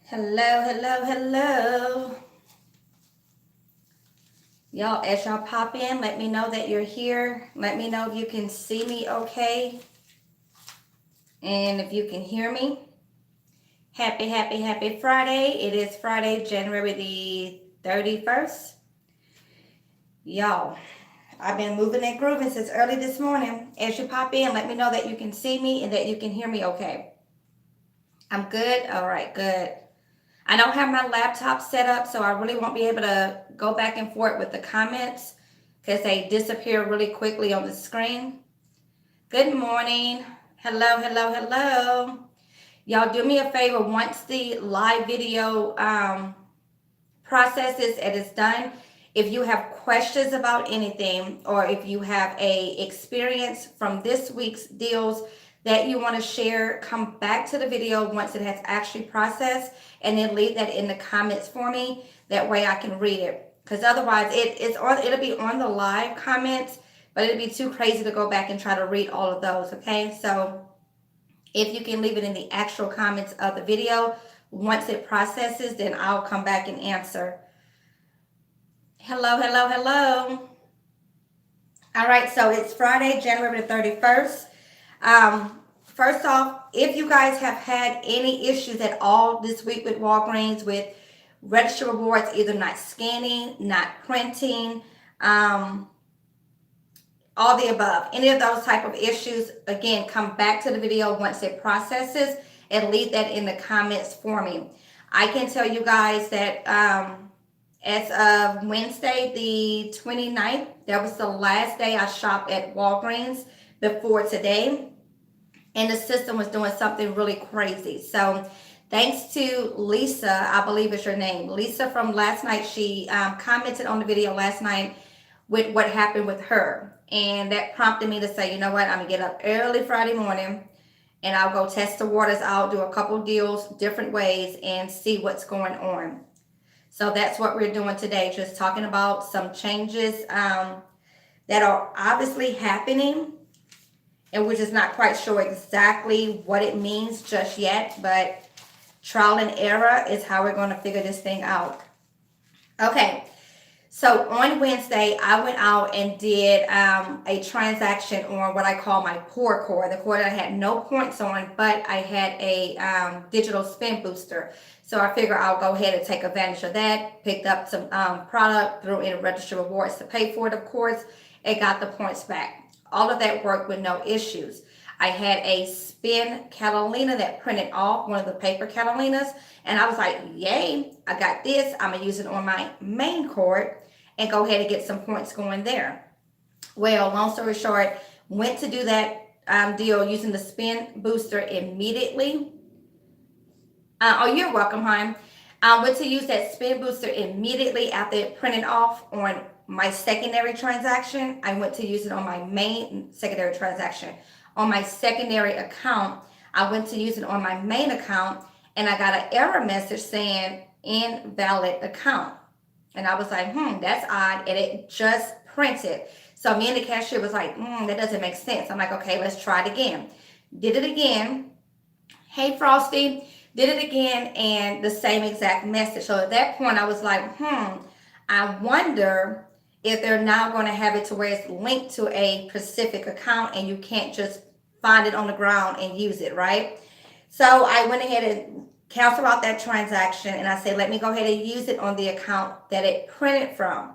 Hello, hello, hello. Y'all, as y'all pop in, let me know that you're here. Let me know if you can see me okay and if you can hear me. Happy Friday. It is Friday, January the 31st. Y'all, I've been moving and grooving since early this morning. As you pop in, let me know that you can see me and that you can hear me okay. I'm good? All right, good. I don't have my laptop set up, so I really won't be able to go back and forth with the comments because they disappear really quickly on the screen. Good morning. Hello, hello, hello. Y'all do me a favor, once the live video processes and it's done, if you have questions about anything or if you have a experience from this week's deals that you want to share, come back to the video once it has actually processed and then leave that in the comments for me. That way I can read it, because otherwise it'll be on the live comments, but it'll be too crazy to go back and try to read all of those. Okay, so if you can leave it in the actual comments of the video once it processes, then I'll come back and answer. Hello, hello, hello. All right, so it's Friday, January the 31st. First off, if you guys have had any issues at all this week with Walgreens, with register rewards either not scanning, not printing, all the above, any of those type of issues, again, come back to the video once it processes and leave that in the comments for me. I can tell you guys that as of Wednesday the 29th, that was the last day I shopped at Walgreens before today, and the system was doing something really crazy. So thanks to Lisa, I believe is your name, Lisa from last night. She commented on the video last night with what happened with her. And that prompted me to say, you know what, I'm gonna get up early Friday morning and I'll go test the waters out, do a couple deals different ways and see what's going on. So that's what we're doing today, just talking about some changes that are obviously happening, and we're just not quite sure exactly what it means just yet, but trial and error is how we're going to figure this thing out. Okay, so on Wednesday, I went out and did a transaction on what I call my poor core, the core that I had no points on, but I had a digital spin booster. So I figure I'll go ahead and take advantage of that, picked up some product, threw in register rewards to pay for it, of course, and got the points back. All of that worked with no issues. I had a spin Catalina that printed off, one of the paper Catalinas, and I was like, yay, I got this. I'm going to use it on my main cord and go ahead and get some points going there. Well, long story short, went to do that deal using the spin booster immediately. Oh, you're welcome, hon. I went to use that spin booster immediately after it printed off on my secondary transaction. I went to use it on my main secondary transaction. On my secondary account, I went to use it on my main account, and I got an error message saying invalid account. And I was like, that's odd. And it just printed. So me and the cashier was like, that doesn't make sense. I'm like, okay, let's try it again. Did it again. Hey, Frosty. Did it again, and the same exact message. So at that point, I was like, I wonder if they're now going to have it to where it's linked to a specific account and you can't just find it on the ground and use it, right? So I went ahead and canceled out that transaction, and I said, let me go ahead and use it on the account that it printed from.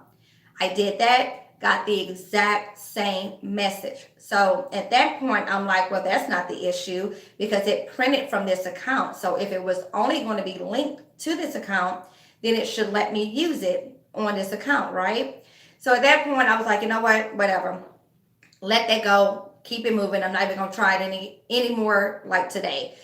I did that, got the exact same message. So at that point, I'm like, well, that's not the issue because it printed from this account. So if it was only going to be linked to this account, then it should let me use it on this account, right? So at that point, I was like, you know what, whatever. Let that go. Keep it moving. I'm not even going to try it anymore like today.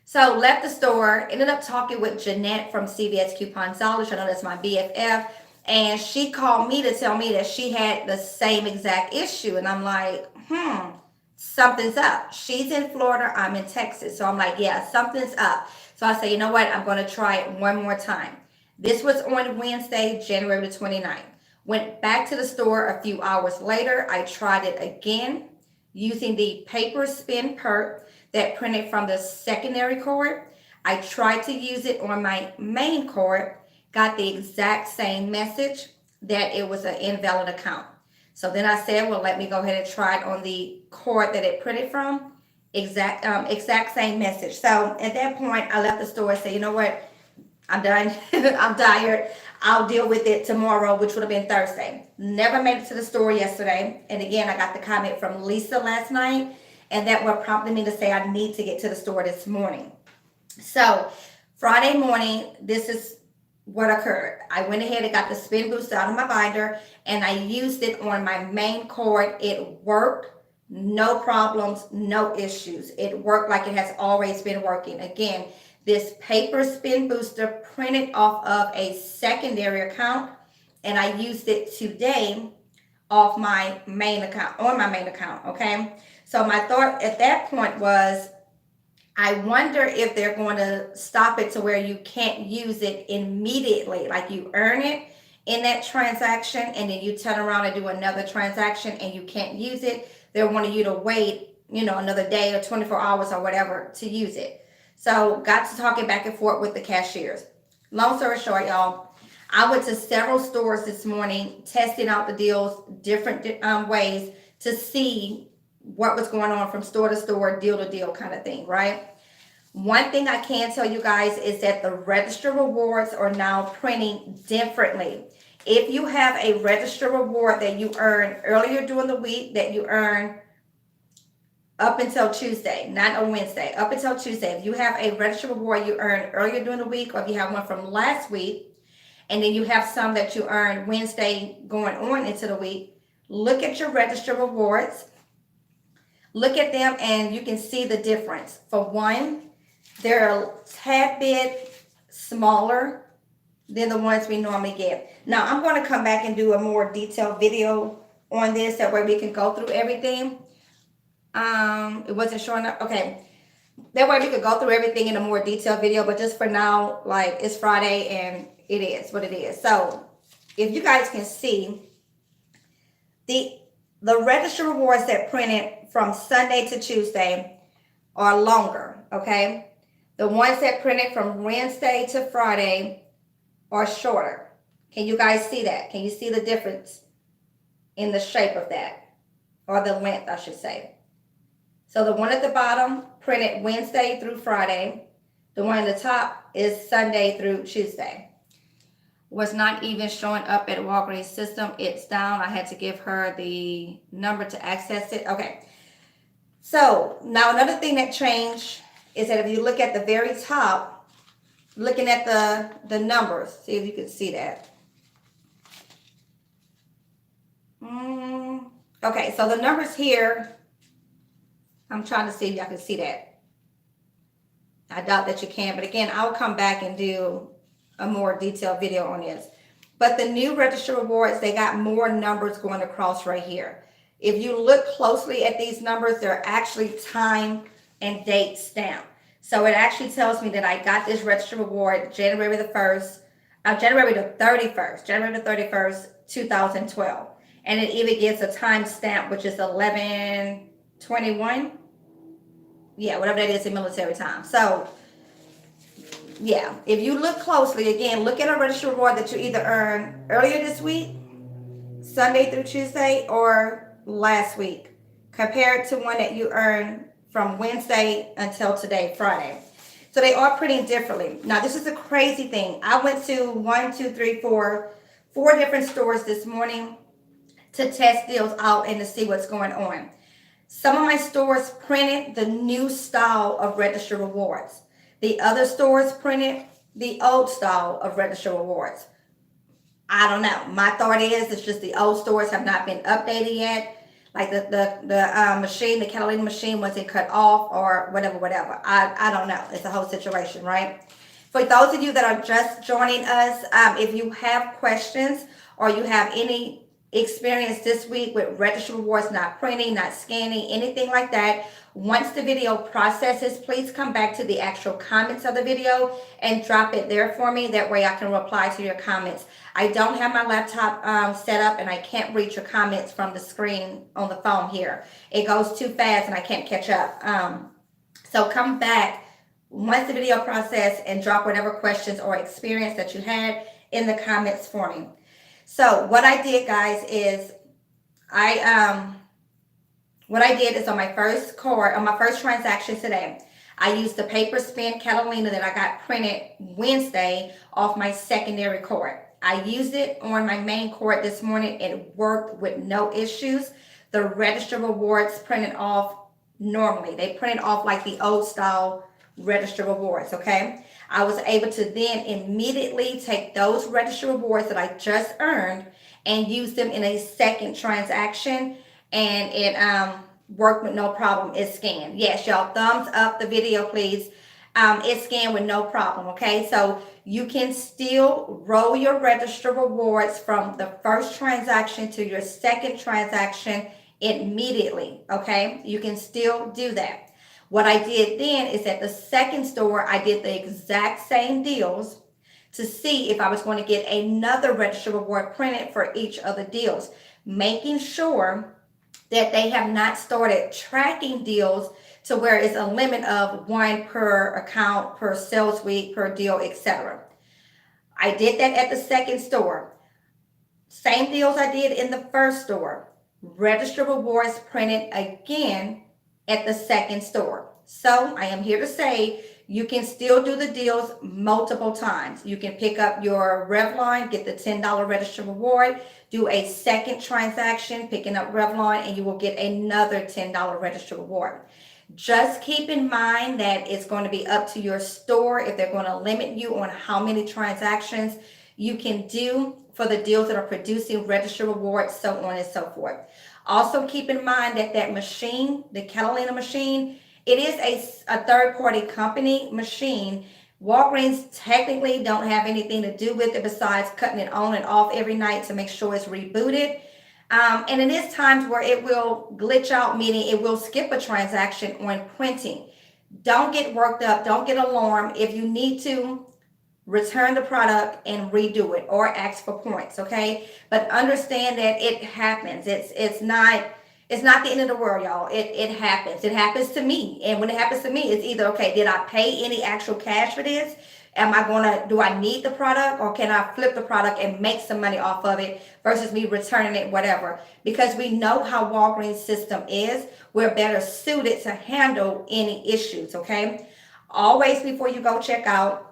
So left the store, ended up talking with Jeanette from CVS Couponzology. I know that's my BFF. And she called me to tell me that she had the same exact issue. And I'm like, something's up. She's in Florida. I'm in Texas. So I'm like, yeah, something's up. So I say, you know what? I'm going to try it one more time. This was on Wednesday, January the 29th. Went back to the store a few hours later. I tried it again using the paper spin perk that printed from the secondary cord. I tried to use it on my main card, got the exact same message that it was an invalid account. So then I said, well, let me go ahead and try it on the card that it printed from. Exact same message. So at that point, I left the store and said, you know what? I'm done. I'm tired. I'll deal with it tomorrow, which would have been Thursday. Never made it to the store yesterday. And again, I got the comment from Lisa last night, and that what prompted me to say I need to get to the store this morning. So Friday morning, this is what occurred. I went ahead and got the spin boost out of my binder, and I used it on my main card. It worked. No problems, no issues. It worked like it has always been working. Again, this paper spin booster printed off of a secondary account, and I used it today off my main account, on my main account, okay? So my thought at that point was, I wonder if they're going to stop it to where you can't use it immediately, like you earn it in that transaction and then you turn around and do another transaction and you can't use it. They're wanting you to wait, another day or 24 hours or whatever to use it. So got to talking back and forth with the cashiers. Long story short, y'all, I went to several stores this morning, testing out the deals, different ways to see what was going on from store to store, deal to deal kind of thing, right? One thing I can tell you guys is that the register rewards are now printing differently. If you have a register reward that you earn earlier during the week, that you earn up until Tuesday, not on Wednesday, up until Tuesday. If you have a register reward you earn earlier during the week, or if you have one from last week, and then you have some that you earn Wednesday going on into the week, look at your register rewards. Look at them and you can see the difference. For one, they're a tad bit smaller than the ones we normally get. Now, I'm going to come back and do a more detailed video on this. That way we can go through everything. It wasn't showing up. Okay. That way we could go through everything in a more detailed video. But just for now, like, it's Friday and it is what it is. So if you guys can see, the register rewards that printed from Sunday to Tuesday are longer, okay? The ones that printed from Wednesday to Friday are shorter. Can you guys see that? Can you see the difference in the shape of that? Or the length, I should say. So the one at the bottom printed Wednesday through Friday. The one at the top is Sunday through Tuesday. Was not even showing up at Walgreens system. It's down. I had to give her the number to access it. Okay. So now another thing that changed is that if you look at the very top, looking at the numbers, see if you can see that. Okay, so the numbers here, I'm trying to see if y'all can see that. I doubt that you can, but again, I'll come back and do a more detailed video on this. But the new register rewards, they got more numbers going across right here. If you look closely at these numbers, they're actually time and date stamped. So it actually tells me that I got this register reward January the 31st, 2012. And it even gets a time stamp, which is 11/21. Yeah, whatever that is in military time. So yeah, if you look closely, again, look at a register reward that you either earned earlier this week, Sunday through Tuesday, or last week, compared to one that you earned from Wednesday until today, Friday. So they are printing differently. Now, this is a crazy thing. I went to 4 different stores this morning to test deals out and to see what's going on. Some of my stores printed the new style of register rewards. The other stores printed the old style of register rewards. I don't know. My thought is it's just the old stores have not been updated yet. Like the machine, the Catalina machine wasn't cut off or whatever. I don't know. It's a whole situation, right? For those of you that are just joining us, if you have questions or you have any experience this week with register rewards not printing, not scanning, anything like that, once the video processes, please come back to the actual comments of the video and drop it there for me. That way I can reply to your comments. I don't have my laptop set up and I can't read your comments from the screen on the phone here. It goes too fast and I can't catch up. So come back once the video process, and drop whatever questions or experience that you had in the comments for me. So what I did, guys, is what I did is on my first card, on my first transaction today, I used the paper spin Catalina that I got printed Wednesday off my secondary card. I used it on my main card this morning. It worked with no issues. The register rewards printed off normally. They printed off like the old style register rewards, okay? I was able to then immediately take those register rewards that I just earned and use them in a second transaction, and it worked with no problem. It scanned. Yes, y'all, thumbs up the video, please. It scanned with no problem, okay? So you can still roll your register rewards from the first transaction to your second transaction immediately, okay? You can still do that. What I did then is at the second store, I did the exact same deals to see if I was going to get another register reward printed for each of the deals, making sure that they have not started tracking deals to where it's a limit of one per account, per sales week, per deal, etc. I did that at the second store. Same deals I did in the first store. Register rewards printed again at the second store. So I am here to say you can still do the deals multiple times. You can pick up your Revlon, get the $10 register reward, do a second transaction, picking up Revlon, and you will get another $10 register reward. Just keep in mind that it's going to be up to your store if they're going to limit you on how many transactions you can do for the deals that are producing register rewards, so on and so forth. Also keep in mind that that machine, the Catalina machine, it is a third-party company machine. Walgreens technically don't have anything to do with it besides cutting it on and off every night to make sure it's rebooted. And it is times where it will glitch out, meaning it will skip a transaction on printing. Don't get worked up. Don't get alarmed. If you need to, return the product and redo it or ask for points, okay? But understand that it happens. It's not the end of the world, y'all. It happens. It happens to me. And when it happens to me, it's either, okay, did I pay any actual cash for this? Do I need the product, or can I flip the product and make some money off of it versus me returning it, whatever? Because we know how Walgreens system is. We're better suited to handle any issues, okay? Always, before you go check out,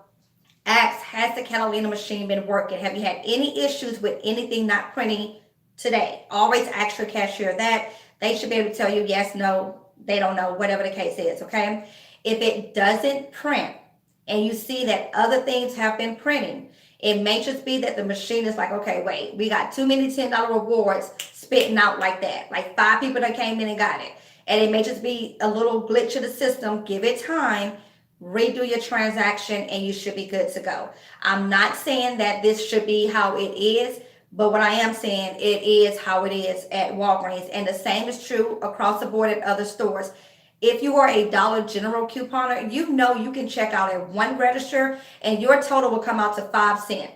ask, has the Catalina machine been working? Have you had any issues with anything not printing today? Always ask your cashier that. They should be able to tell you yes, no, they don't know, whatever the case is, okay? If it doesn't print and you see that other things have been printing, it may just be that the machine is like, okay, wait, we got too many $10 rewards spitting out like that. Like 5 people that came in and got it. And it may just be a little glitch in the system. Give it time, redo your transaction, and you should be good to go. I'm not saying that this should be how it is, but what I am saying, it is how it is at Walgreens. And the same is true across the board at other stores. If you are a Dollar General couponer, you know you can check out at one register and your total will come out to 5 cents.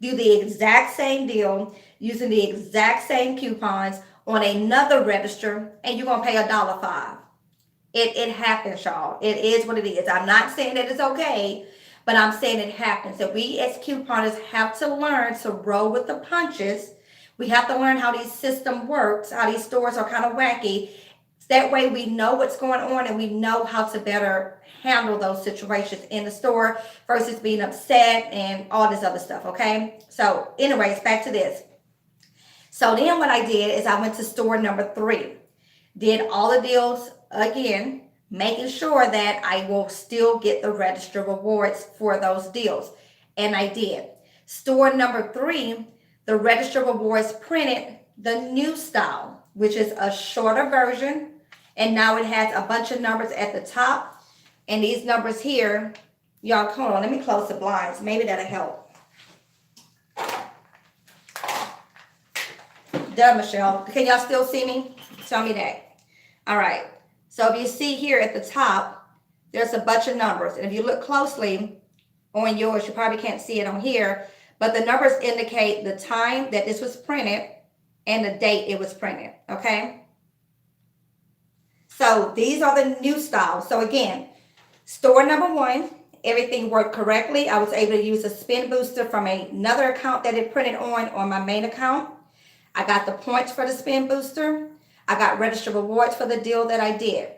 Do the exact same deal using the exact same coupons on another register and you're going to pay $1.05. It happens, y'all. It is what it is. I'm not saying that it's okay, but I'm saying it happens. So we as couponers have to learn to roll with the punches. We have to learn how these system works, how these stores are kind of wacky. That way we know what's going on and we know how to better handle those situations in the store versus being upset and all this other stuff, okay? So anyways, back to this. So then what I did is I went to store number 3, did all the deals again, making sure that I will still get the register rewards for those deals. And I did. Store number 3, the register rewards printed the new style, which is a shorter version. And now it has a bunch of numbers at the top. And these numbers here, y'all, hold on, let me close the blinds. Maybe that'll help. Done, Michelle. Can y'all still see me? Tell me that. All right. So if you see here at the top, there's a bunch of numbers. And if you look closely on yours, you probably can't see it on here, but the numbers indicate the time that this was printed and the date it was printed, okay? So these are the new styles. So again, Store number one, everything worked correctly. I was able to use a spin booster from another account that it printed on my main account. I got the points for the spin booster. I got registered rewards for the deal that I did.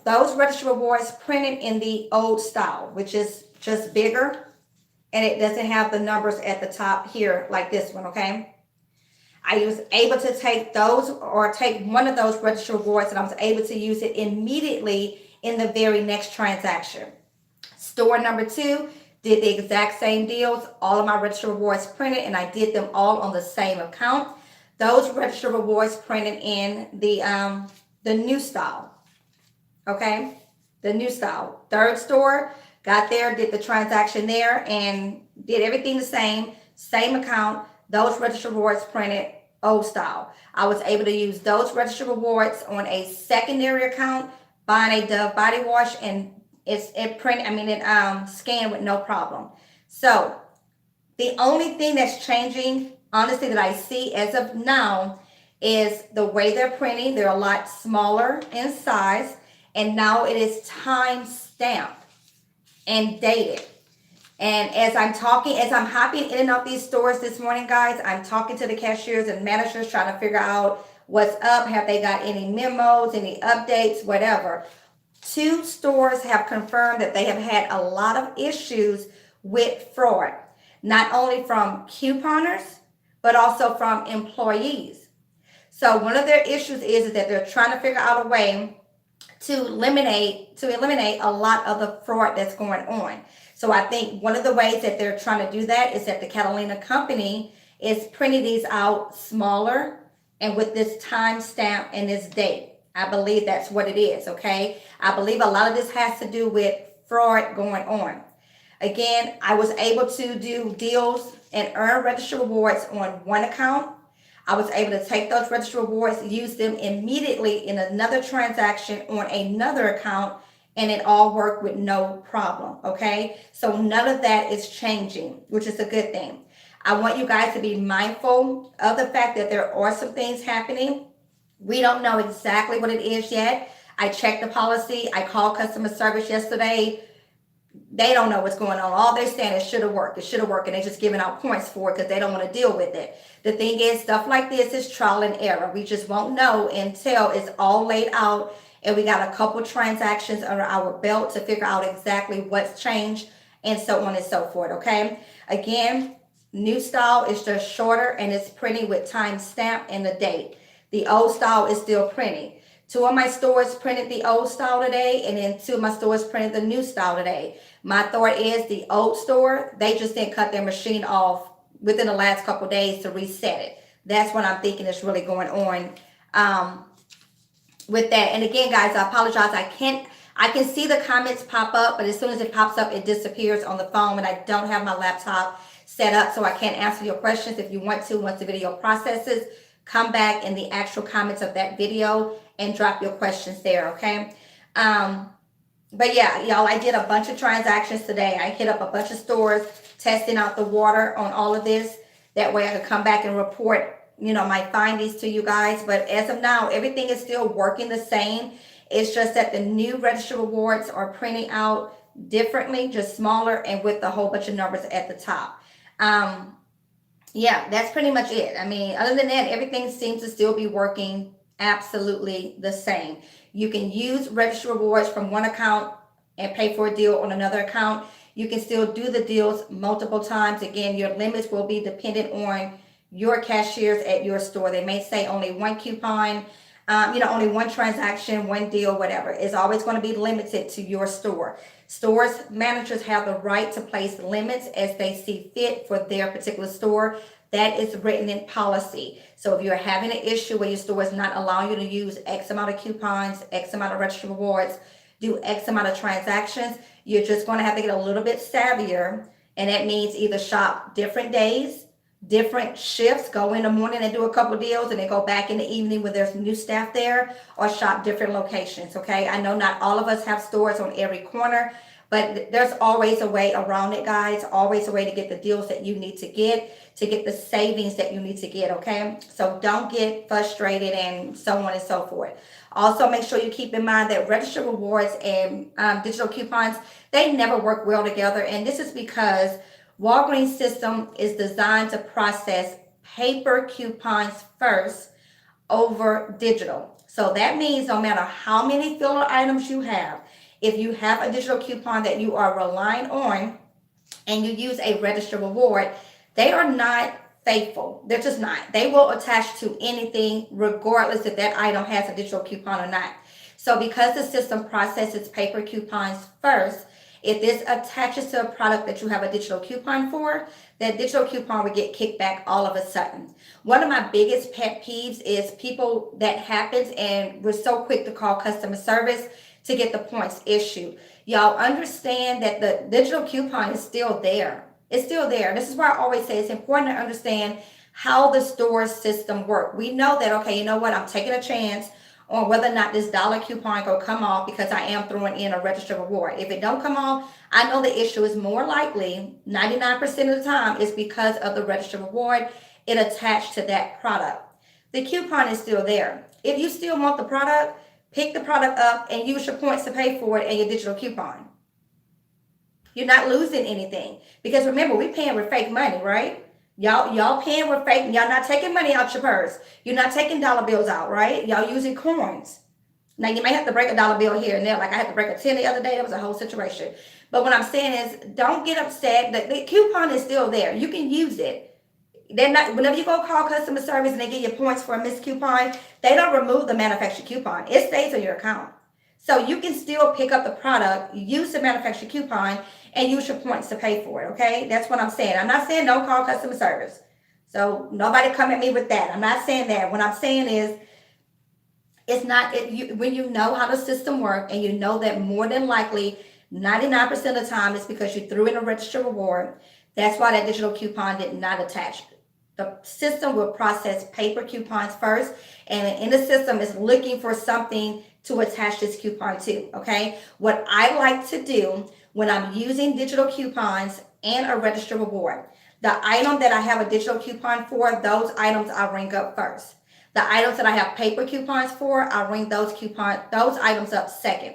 Those registered rewards printed in the old style, which is just bigger, and it doesn't have the numbers at the top here like this one, okay? I was able to take those, or take one of those registered rewards, and I was able to use it immediately in the very next transaction. Store number two did the exact same deals. All of my registered rewards printed, and I did them all on the same account. Those registered rewards printed in the new style. Okay, the new style. Third store, got there, did the transaction there, and did everything the same account. Those registered rewards printed old style. I was able to use those registered rewards on a secondary account, buying a Dove body wash, and it scanned with no problem. So the only thing that's changing, honestly, that I see as of now is the way they're printing. They're a lot smaller in size, and now it is time stamped and dated. And as I'm hopping in and out these stores this morning, guys, I'm talking to the cashiers and managers, trying to figure out what's up. Have they got any memos, any updates, whatever? 2 stores have confirmed that they have had a lot of issues with fraud, not only from couponers, but also from employees. So one of their issues is that they're trying to figure out a way to eliminate a lot of the fraud that's going on. So I think one of the ways that they're trying to do that is that the Catalina company is printing these out smaller and with this time stamp and this date. I believe that's what it is, okay? I believe a lot of this has to do with fraud going on. Again, I was able to do deals and earn registered rewards on one account. I was able to take those registered rewards, use them immediately in another transaction on another account, and it all worked with no problem, okay? So none of that is changing, which is a good thing. I want you guys to be mindful of the fact that there are some things happening. We don't know exactly what it is yet. I checked the policy. I called customer service yesterday. They don't know what's going on. All they're saying is should have worked. It should have worked, and they're just giving out points for it because they don't want to deal with it. The thing is, stuff like this is trial and error. We just won't know until it's all laid out and we got a couple transactions under our belt to figure out exactly what's changed and so on and so forth, okay? Again, new style is just shorter and it's printing with time stamp and the date. The old style is still printing. 2 of my stores printed the old style today, and then 2 of my stores printed the new style today. My thought is the old store, they just didn't cut their machine off within the last couple of days to reset it. That's what I'm thinking is really going on with that. And again, guys, I apologize. I can see the comments pop up, but as soon as it pops up, it disappears on the phone, and I don't have my laptop set up, so I can't answer your questions. If you want to, once the video processes, come back in the actual comments of that video and drop your questions there, okay? But yeah, y'all, I did a bunch of transactions today. I hit up a bunch of stores, testing out the water on all of this. That way I could come back and report, my findings to you guys. But as of now, everything is still working the same. It's just that the new registered rewards are printing out differently, just smaller and with a whole bunch of numbers at the top. Yeah, that's pretty much it. I mean, other than that, everything seems to still be working absolutely the same. You can use registered rewards from one account and pay for a deal on another account. You can still do the deals multiple times. Again, your limits will be dependent on your cashiers at your store. They may say only one coupon, only one transaction, one deal, whatever. It's always going to be limited to your store. Stores managers have the right to place limits as they see fit for their particular store. That is written in policy. So if you're having an issue where your store is not allowing you to use X amount of coupons, X amount of registered rewards, do X amount of transactions, you're just going to have to get a little bit savvier. And that means either shop different days, different shifts, go in the morning and do a couple deals and then go back in the evening when there's new staff there, or shop different locations, okay? I know not all of us have stores on every corner, But there's always a way around it, guys. Always a way to get the deals that you need to get the savings that you need to get, okay? So don't get frustrated and so on and so forth. Also, make sure you keep in mind that registered rewards and digital coupons, they never work well together. And this is because Walgreens system is designed to process paper coupons first over digital. So that means no matter how many filler items you have, if you have a digital coupon that you are relying on and you use a registered reward, they are not faithful. They're just not. They will attach to anything regardless if that item has a digital coupon or not. So because the system processes paper coupons first, if this attaches to a product that you have a digital coupon for, that digital coupon would get kicked back all of a sudden. One of my biggest pet peeves is people that happens and we're so quick to call customer service to get the points issued. Y'all understand that the digital coupon is still there. It's still there. This is why I always say it's important to understand how the store system works. We know that, okay, you know what, I'm taking a chance on whether or not this dollar coupon will come off because I am throwing in a registered reward. If it don't come off, I know the issue is more likely, 99% of the time, is because of the registered reward. It attached to that product. The coupon is still there. If you still want the product, pick the product up and use your points to pay for it and your digital coupon. You're not losing anything. Because remember, we're paying with fake money, right? Y'all paying with fake, y'all not taking money out your purse. You're not taking dollar bills out, right? Y'all using coins. Now you may have to break a dollar bill here and there. Like I had to break a 10 the other day. That was a whole situation. But what I'm saying is don't get upset. The coupon is still there. You can use it. They're not, whenever you go call customer service and they give you points for a missed coupon, they don't remove the manufacturer coupon. It stays on your account. So you can still pick up the product, use the manufacturer coupon, and use your points to pay for it, okay? That's what I'm saying. I'm not saying don't call customer service. So nobody come at me with that. I'm not saying that. What I'm saying is it's not, when you know how the system works and you know that more than likely 99% of the time it's because you threw in a registered reward, that's why that digital coupon did not attach. The system will process paper coupons first, and in the system is looking for something to attach this coupon to, okay? What I like to do when I'm using digital coupons and a registered reward, the item that I have a digital coupon for, those items I ring up first. The items that I have paper coupons for, I ring those items up second.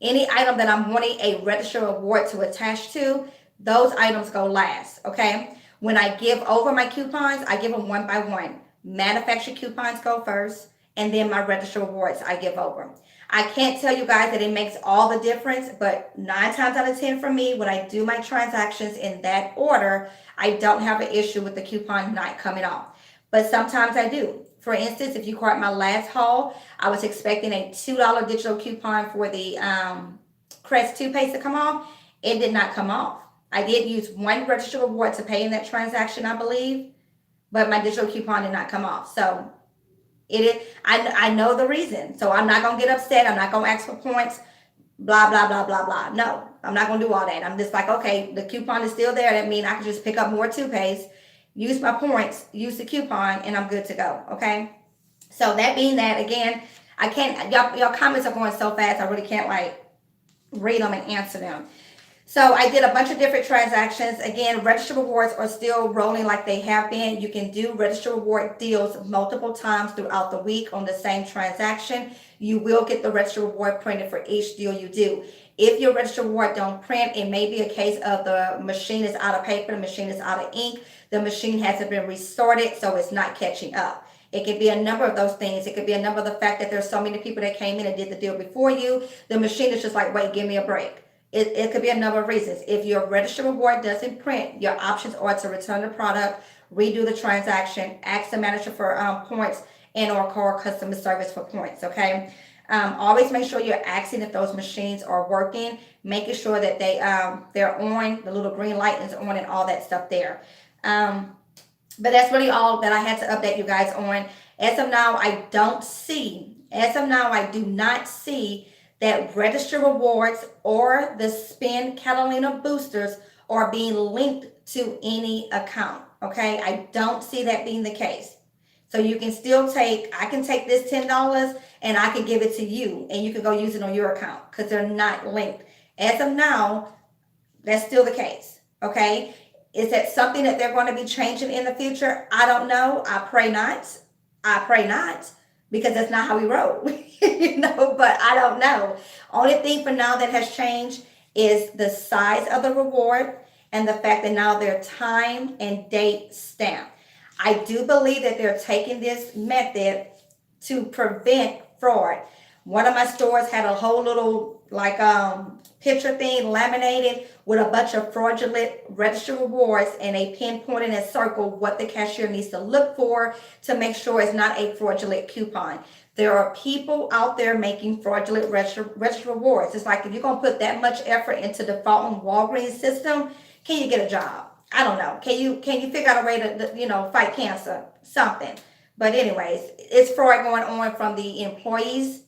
Any item that I'm wanting a registered reward to attach to, those items go last, okay? When I give over my coupons, I give them one by one. Manufacturer coupons go first, and then my registered rewards I give over. I can't tell you guys that it makes all the difference, but 9 times out of 10 for me, when I do my transactions in that order, I don't have an issue with the coupon not coming off. But sometimes I do. For instance, if you caught my last haul, I was expecting a $2 digital coupon for the Crest toothpaste to come off. It did not come off. I did use one registered reward to pay in that transaction, I believe, but my digital coupon did not come off. So it is, I know the reason. So I'm not going to get upset. I'm not going to ask for points, blah, blah, blah, blah, blah. No, I'm not going to do all that. I'm just like, okay, the coupon is still there. That means I can just pick up more toothpaste, use my points, use the coupon, and I'm good to go, okay? So that being that, again, I can't, y'all comments are going so fast, I really can't like read them and answer them. So I did a bunch of different transactions. Again, registered rewards are still rolling like they have been. You can do registered reward deals multiple times throughout the week on the same transaction. You will get the registered reward printed for each deal you do. If your registered reward don't print, it may be a case of the machine is out of paper, the machine is out of ink, the machine hasn't been restarted, so it's not catching up. It could be a number of those things. It could be a number of the fact that there's so many people that came in and did the deal before you. The machine is just like, wait, give me a break. It could be a number of reasons. If your registered reward doesn't print, your options are to return the product, redo the transaction, ask the manager for points, and or call customer service for points, okay? Always make sure you're asking if those machines are working, making sure that they're on, the little green light is on and all that stuff there. But that's really all that I had to update you guys on. As of now, I do not see that registered rewards or the spend Catalina boosters are being linked to any account, okay? I don't see that being the case. So you can still I can take this $10 and I can give it to you and you can go use it on your account because they're not linked. As of now, that's still the case. Okay. Is that something that they're going to be changing in the future? I don't know. I pray not. I pray not, because that's not how we roll. But I don't know. Only thing for now that has changed is the size of the reward and the fact that now they're time and date stamped. I do believe that they're taking this method to prevent fraud. One of my stores had a whole little like picture thing laminated with a bunch of fraudulent registered rewards, and a pinpoint in a circle what the cashier needs to look for to make sure it's not a fraudulent coupon. There are people out there making fraudulent registered rewards. It's like, if you're gonna put that much effort into defaulting Walgreens system, can you get a job? I don't know. Can you figure out a way to fight cancer? Something. But anyways, it's fraud going on from the employees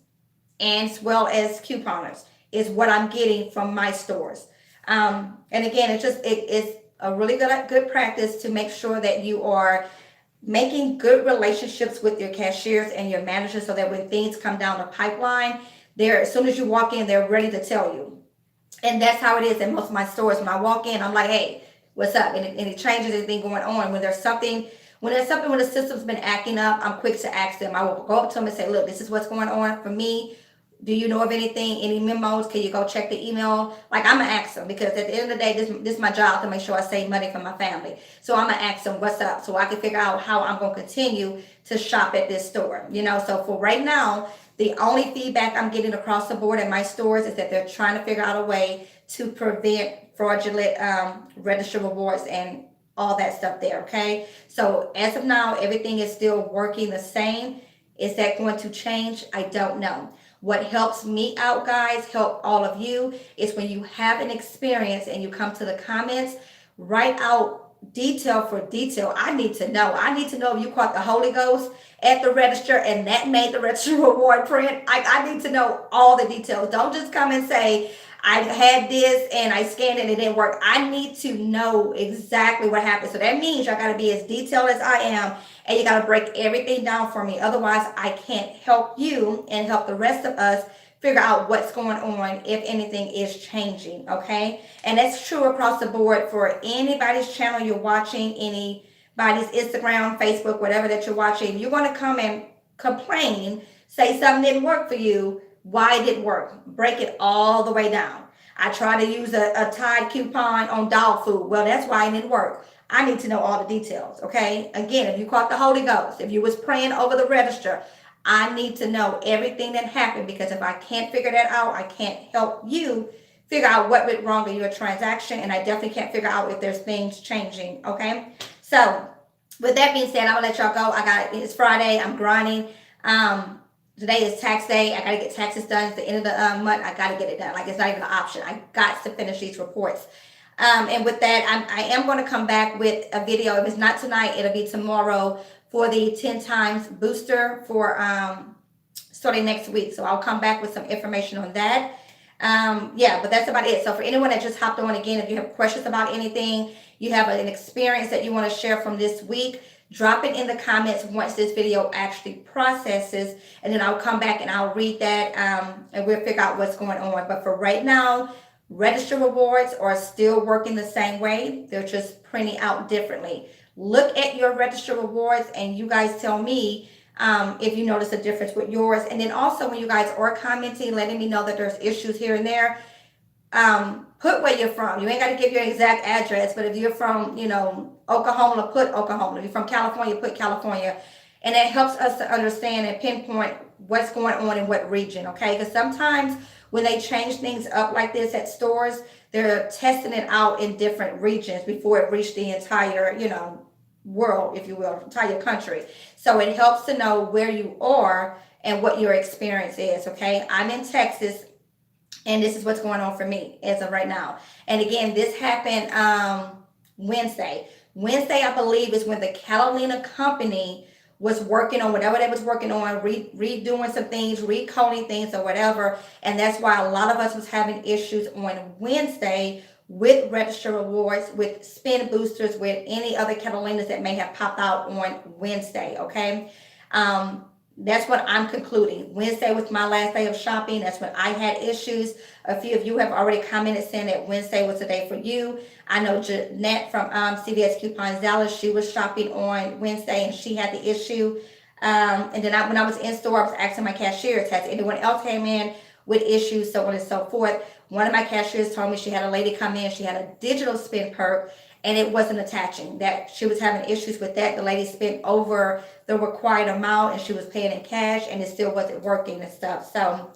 as well as couponers is what I'm getting from my stores. And again, it's a really good practice to make sure that you are making good relationships with your cashiers and your managers, so that when things come down the pipeline, they're, as soon as you walk in, they're ready to tell you. And that's how it is in most of my stores. When I walk in, I'm like, hey, what's up? And it changes, anything going on. When the system's been acting up, I'm quick to ask them. I will go up to them and say, look, this is what's going on for me. Do you know of anything, any memos? Can you go check the email? Like, I'm going to ask them, because at the end of the day, this is my job to make sure I save money for my family. So I'm going to ask them what's up, so I can figure out how I'm going to continue to shop at this store. So for right now, the only feedback I'm getting across the board in my stores is that they're trying to figure out a way to prevent fraudulent registered rewards and all that stuff there, okay? So as of now, everything is still working the same. Is that going to change? I don't know. What helps me out, guys, help all of you, is when you have an experience and you come to the comments, write out detail for detail. I need to know. I need to know if you caught the Holy Ghost at the register and that made the register reward print. I need to know all the details. Don't just come and say, I had this and I scanned it and it didn't work. I need to know exactly what happened. So that means I got to be as detailed as I am, and you got to break everything down for me. Otherwise, I can't help you and help the rest of us figure out what's going on, if anything is changing, okay? And that's true across the board for anybody's channel you're watching, anybody's Instagram, Facebook, whatever that you're watching. You're going to come and complain, say something didn't work for you. Why it didn't work? Break it all the way down. I tried to use a Tide coupon on dog food. Well, that's why it didn't work. I need to know all the details, okay? Again, if you caught the Holy Ghost, if you was praying over the register, I need to know everything that happened, because if I can't figure that out, I can't help you figure out what went wrong in your transaction, and I definitely can't figure out if there's things changing, okay? So with that being said, I'm gonna let y'all go. It's Friday, I'm grinding. Today is tax day. I got to get taxes done. It's the end of the month. I got to get it done. Like, it's not even an option. I got to finish these reports. And with that, I am going to come back with a video. If it's not tonight, it'll be tomorrow for the 10 times booster for starting next week. So I'll come back with some information on that. Yeah, but that's about it. So for anyone that just hopped on again, if you have questions about anything, you have an experience that you want to share from this week, drop it in the comments once this video actually processes, and then I'll come back and I'll read that, and we'll figure out what's going on. But for right now, register rewards are still working the same way. They're just printing out differently. Look at your register rewards, and you guys tell me if you notice a difference with yours. And then also, when you guys are commenting, letting me know that there's issues here and there, put where you're from. You ain't got to give your exact address, but if you're from, Oklahoma, put Oklahoma. If you're from California, put California. And it helps us to understand and pinpoint what's going on in what region, okay? Because sometimes when they change things up like this at stores, they're testing it out in different regions before it reached the entire, world, if you will, entire country. So it helps to know where you are and what your experience is, okay? I'm in Texas, and this is what's going on for me as of right now. And again, this happened Wednesday. Wednesday, I believe, is when the Catalina company was working on whatever they was working on, redoing some things, recoding things or whatever. And that's why a lot of us was having issues on Wednesday with register rewards, with spin boosters, with any other Catalinas that may have popped out on Wednesday, okay? That's what I'm concluding. Wednesday was my last day of shopping. That's when I had issues. A few of you have already commented saying that Wednesday was the day for you. I know Jeanette from CVS Coupons Dallas, she was shopping on Wednesday and she had the issue. And then when I was in store, I was asking my cashiers, has anyone else came in with issues, so on and so forth. One of my cashiers told me she had a lady come in, she had a digital spend perk and it wasn't attaching, that she was having issues with that. The lady spent over the required amount and she was paying in cash and it still wasn't working and stuff. So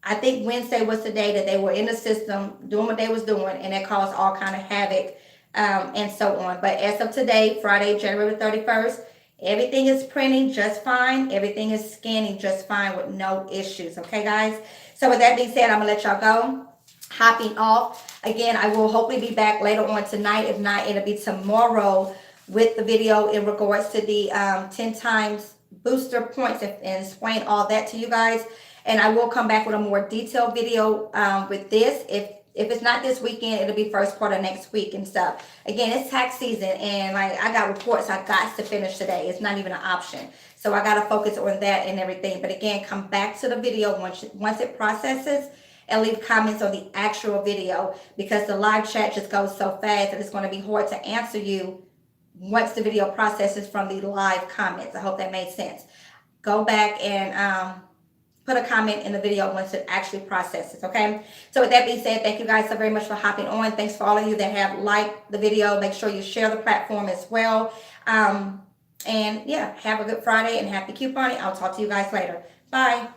I think Wednesday was the day that they were in the system doing what they was doing, and it caused all kind of havoc and so on. But as of today, Friday, January 31st, everything is printing just fine. Everything is scanning just fine with no issues. Okay, guys? So with that being said, I'm going to let y'all go. Hopping off. Again, I will hopefully be back later on tonight. If not, it'll be tomorrow with the video in regards to the 10 times booster points and explain all that to you guys. And I will come back with a more detailed video with this. If it's not this weekend, it'll be first part of next week and stuff. Again, it's tax season, and like I got reports I got to finish today. It's not even an option. So I got to focus on that and everything. But again, come back to the video once it processes and leave comments on the actual video, because the live chat just goes so fast that it's going to be hard to answer you once the video processes from the live comments. I hope that made sense. Go back and put a comment in the video once it actually processes, okay? So with that being said, thank you guys so very much for hopping on. Thanks for all of you that have liked the video. Make sure you share the platform as well. And yeah, have a good Friday and happy couponing. I'll talk to you guys later. Bye.